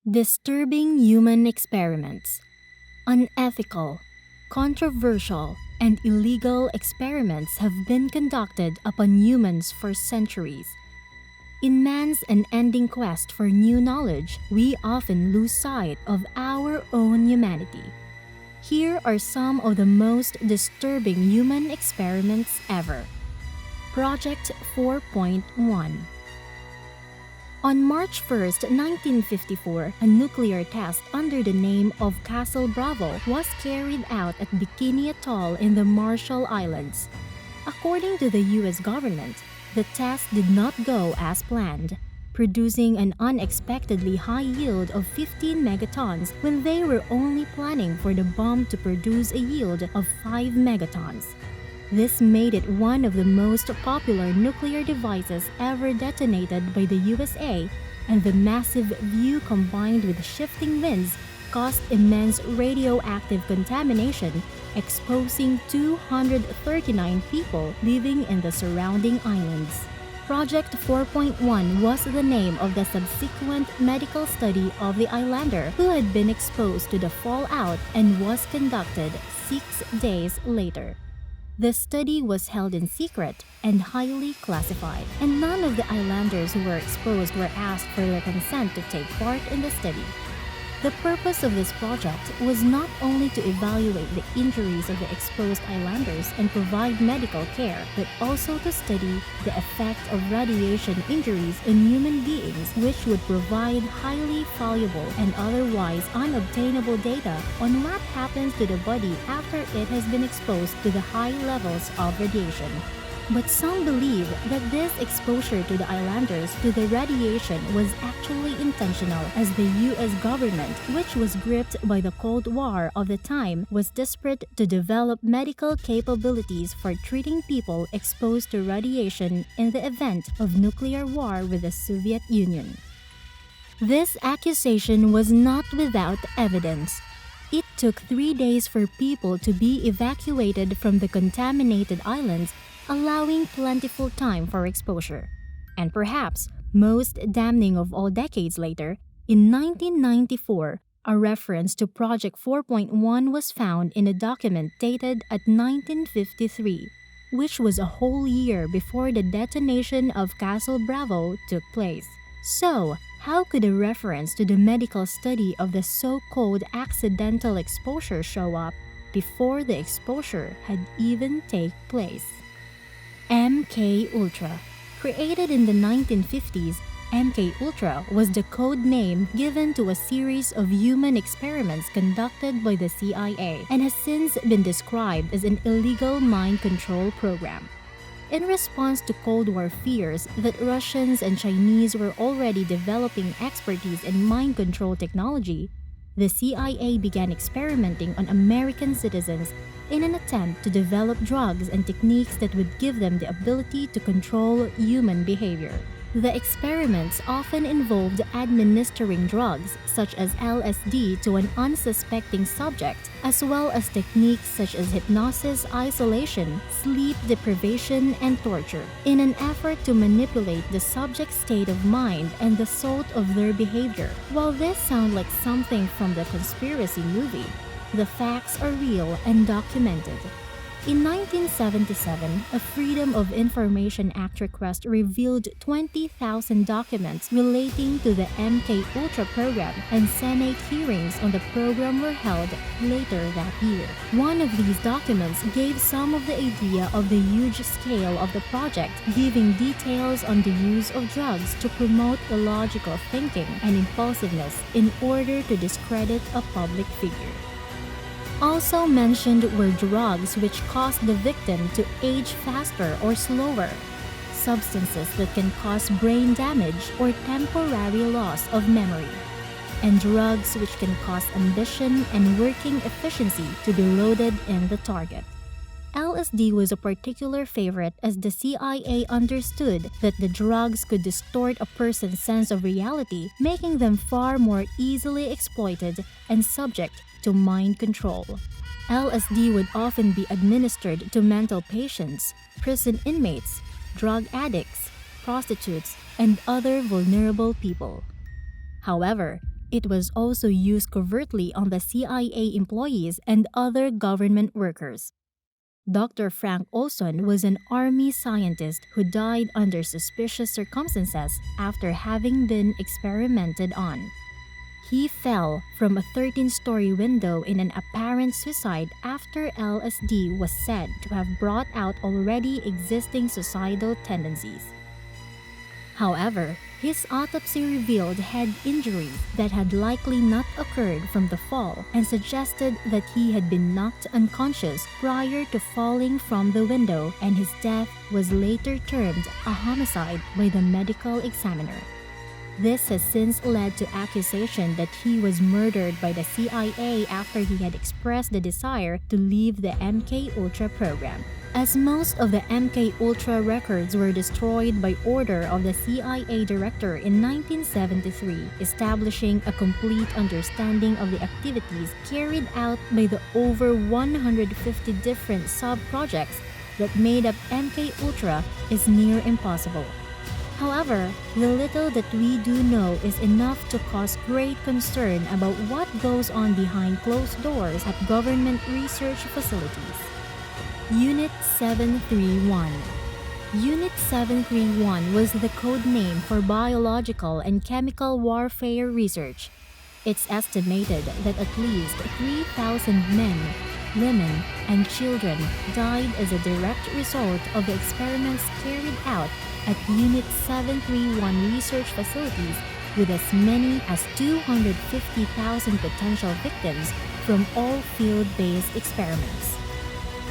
Disturbing human experiments. Unethical, controversial, and illegal experiments have been conducted upon humans for centuries. In man's unending quest for new knowledge, we often lose sight of our own humanity. Here are some of the most disturbing human experiments ever. Project 4.1. On March 1, 1954, a nuclear test under the name of Castle Bravo was carried out at Bikini Atoll in the Marshall Islands. According to the US government, the test did not go as planned, producing an unexpectedly high yield of 15 megatons when they were only planning for the bomb to produce a yield of 5 megatons. This made it one of the most popular nuclear devices ever detonated by the USA, and the massive view combined with shifting winds caused immense radioactive contamination, exposing 239 people living in the surrounding islands. Project 4.1 was the name of the subsequent medical study of the islander who had been exposed to the fallout and was conducted 6 days later. The study was held in secret and highly classified, and none of the islanders who were exposed were asked for their consent to take part in the study. The purpose of this project was not only to evaluate the injuries of the exposed islanders and provide medical care, but also to study the effect of radiation injuries in human beings, which would provide highly valuable and otherwise unobtainable data on what happens to the body after it has been exposed to the high levels of radiation. But some believe that this exposure to the islanders to the radiation was actually intentional, as the US government, which was gripped by the Cold War of the time, was desperate to develop medical capabilities for treating people exposed to radiation in the event of nuclear war with the Soviet Union. This accusation was not without evidence. It took 3 days for people to be evacuated from the contaminated islands, allowing plentiful time for exposure. And perhaps most damning of all, decades later, in 1994, a reference to Project 4.1 was found in a document dated at 1953, which was a whole year before the detonation of Castle Bravo took place. So, how could a reference to the medical study of the so-called accidental exposure show up before the exposure had even taken place? MKUltra. Created in the 1950s, MKUltra was the code name given to a series of human experiments conducted by the CIA and has since been described as an illegal mind control program. In response to Cold War fears that Russians and Chinese were already developing expertise in mind control technology, the CIA began experimenting on American citizens in an attempt to develop drugs and techniques that would give them the ability to control human behavior. The experiments often involved administering drugs such as LSD to an unsuspecting subject, as well as techniques such as hypnosis, isolation, sleep deprivation, and torture, in an effort to manipulate the subject's state of mind and the sort of their behavior. While this sounds like something from the conspiracy movie, the facts are real and documented. In 1977, a Freedom of Information Act request revealed 20,000 documents relating to the MKUltra program, and Senate hearings on the program were held later that year. One of these documents gave some of the idea of the huge scale of the project, giving details on the use of drugs to promote illogical thinking and impulsiveness in order to discredit a public figure. Also mentioned were drugs which cause the victim to age faster or slower, substances that can cause brain damage or temporary loss of memory, and drugs which can cause ambition and working efficiency to be loaded in the target. LSD was a particular favorite, as the CIA understood that the drugs could distort a person's sense of reality, making them far more easily exploited and subject to mind control. LSD would often be administered to mental patients, prison inmates, drug addicts, prostitutes, and other vulnerable people. However, It was also used covertly on the CIA employees and other government workers. Dr. Frank Olson was an army scientist who died under suspicious circumstances after having been experimented on. He fell from a 13-story window in an apparent suicide after LSD was said to have brought out already existing suicidal tendencies. However, his autopsy revealed head injuries that had likely not occurred from the fall and suggested that he had been knocked unconscious prior to falling from the window, and his death was later termed a homicide by the medical examiner. This has since led to accusation that he was murdered by the CIA after he had expressed the desire to leave the MKUltra program. As most of the MKUltra records were destroyed by order of the CIA director in 1973, establishing a complete understanding of the activities carried out by the over 150 different sub-projects that made up MKUltra is near impossible. However, the little that we do know is enough to cause great concern about what goes on behind closed doors at government research facilities. Unit 731. Unit 731 was the code name for biological and chemical warfare research. It's estimated that at least 3,000 men, women, and children died as a direct result of the experiments carried out at Unit 731 research facilities, with as many as 250,000 potential victims from all field-based experiments.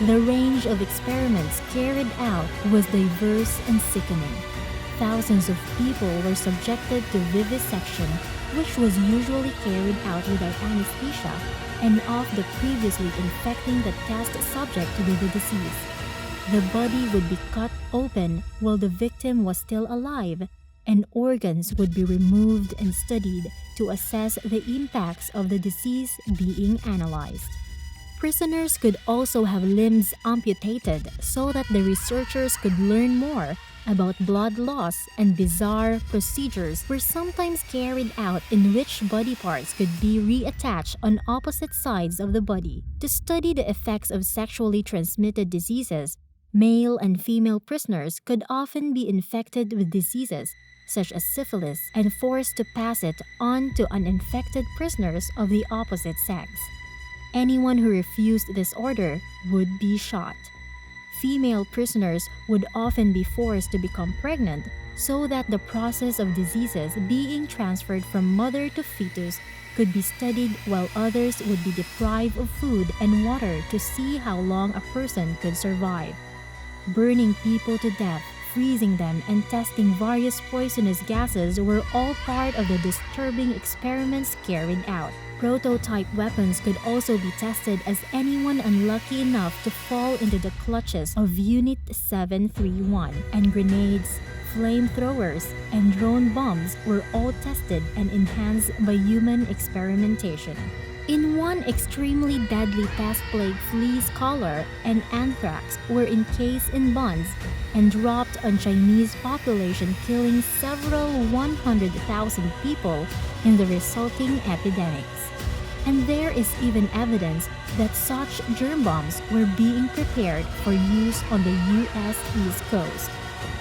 The range of experiments carried out was diverse and sickening. Thousands of people were subjected to vivisection, which was usually carried out without anesthesia, and of the previously infecting the test subject with the disease. The body would be cut open while the victim was still alive, and organs would be removed and studied to assess the impacts of the disease being analyzed. Prisoners could also have limbs amputated so that the researchers could learn more about blood loss, and bizarre procedures were sometimes carried out in which body parts could be reattached on opposite sides of the body. To study the effects of sexually transmitted diseases, male and female prisoners could often be infected with diseases such as syphilis and forced to pass it on to uninfected prisoners of the opposite sex. Anyone who refused this order would be shot. Female prisoners would often be forced to become pregnant so that the process of diseases being transferred from mother to fetus could be studied, while others would be deprived of food and water to see how long a person could survive. Burning people to death, freezing them, and testing various poisonous gases were all part of the disturbing experiments carried out. Prototype weapons could also be tested, as anyone unlucky enough to fall into the clutches of Unit 731, and grenades, flamethrowers, and drone bombs were all tested and enhanced by human experimentation. In one extremely deadly pest plague, fleas, cholera, and anthrax were encased in bombs and dropped on Chinese population, killing several 100,000 people in the resulting epidemics. And there is even evidence that such germ bombs were being prepared for use on the U.S. East Coast.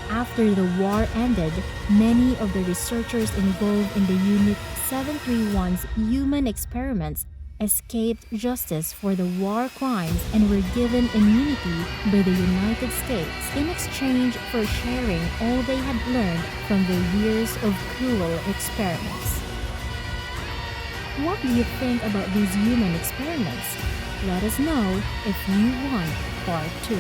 After the war ended, many of the researchers involved in the Unit 731's human experiments escaped justice for the war crimes and were given immunity by the United States in exchange for sharing all they had learned from their years of cruel experiments. What do you think about these human experiments? Let us know if you want part 2.